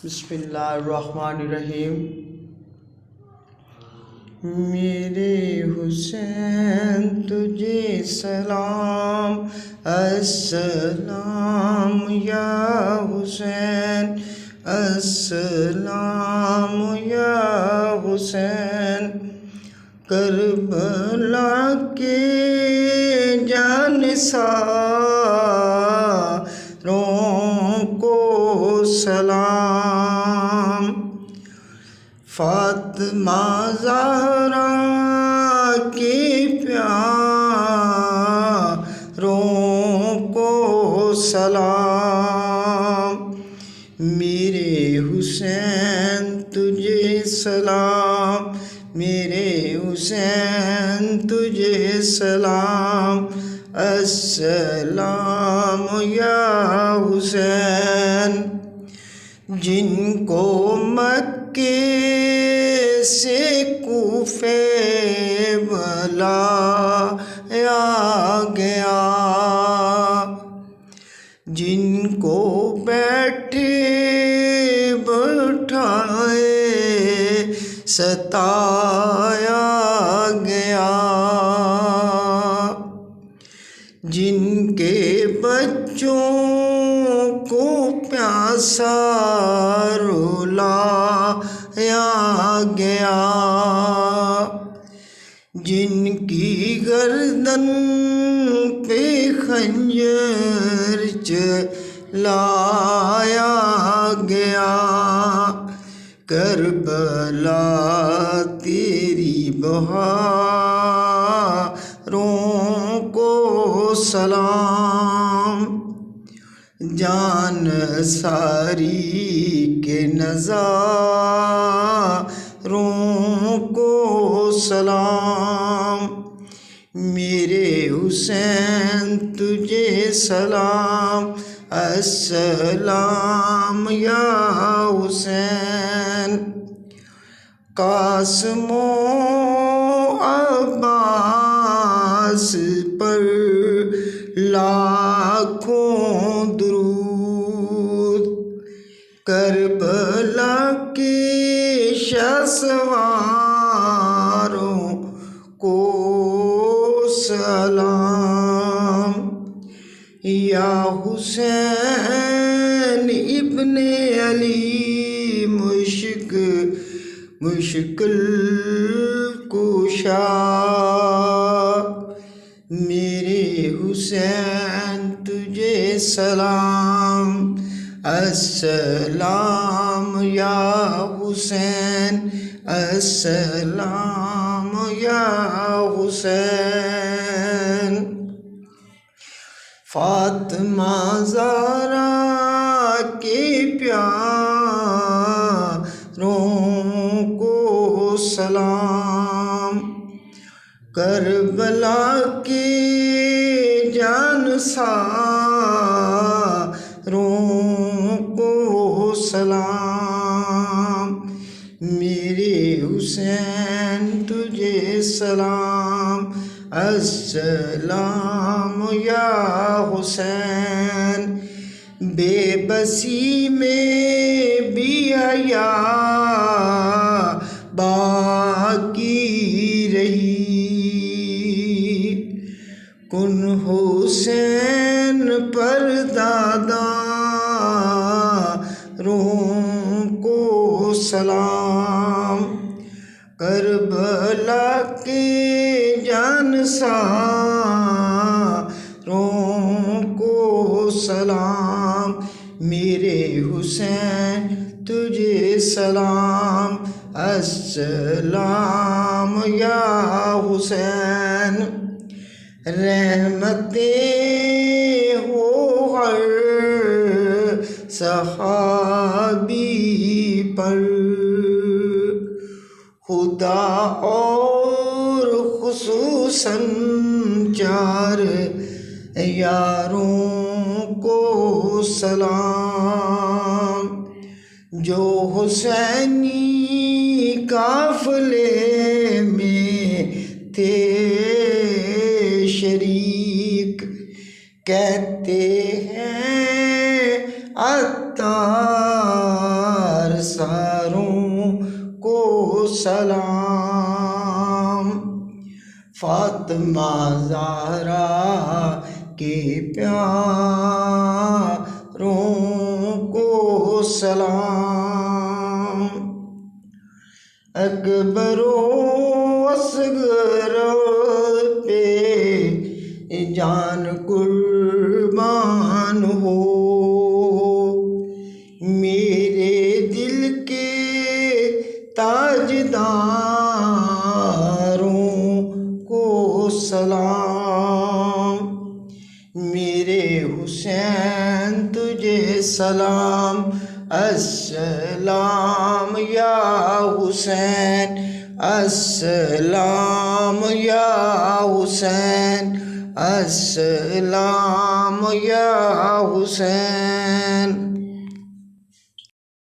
بسم اللہ الرحمن الرحیم۔ میرے حسین تجھے سلام، السلام یا حسین، السلام یا حسین۔ کربلا کے جانثاروں کو سلام، فاطمہ زہرا کے پیاروں کو سلام۔ میرے حسین تجھے سلام، میرے حسین تجھے سلام، السلام یا حسین۔ جن کو مکے سے کوفے بلایا گیا، جن کو بیٹھے بٹھائے ستایا گیا، جن کے بچوں کو پیاسا رلایا گیا، جن کی گردن پہ خنجر چلایا گیا، کربلا تیری بہاروں کو سلام، جان ساری کے نظاروں کو سلام۔ میرے حسین تجھے سلام، السلام یا حسین۔ قاسم و عباس پر لاکھوں درود، کربلا کے شہسواروں کو سلام۔ یا حسین ابن علی مشکل کشا، میرے حسین تجھے سلام، السلام یا حسین، السلام یا حسین۔ فاطمہ زہرا کے پیاروں کو سلام، کربلا کے جانثاروں کو سلام۔ میرے حسین تجھے سلام، السلام یا حسین۔ بے بسی میں بھی حیا باقی رہی، کن حسین پر داداروں کو سلام، کربلا کے جانثاروں کو سلام۔ میرے حسین تجھے سلام، السلام یا حسین۔ رحمتیں ہو ہر صحابی پر، خدا اور خصوصاً چار یاروں کو سلام، جو حسینی قافلے میں تھے شریک، کہتے ہیں عطار سلام، فاطمہ زہرا کے پیاروں کو سلام، اکبر و اصغر پہ جان قربان ہو، میرے دل کے تاجداروں کو سلام، میرے حسین تجھے سلام، السلام یا حسین، السلام یا حسین، السلام یا حسین۔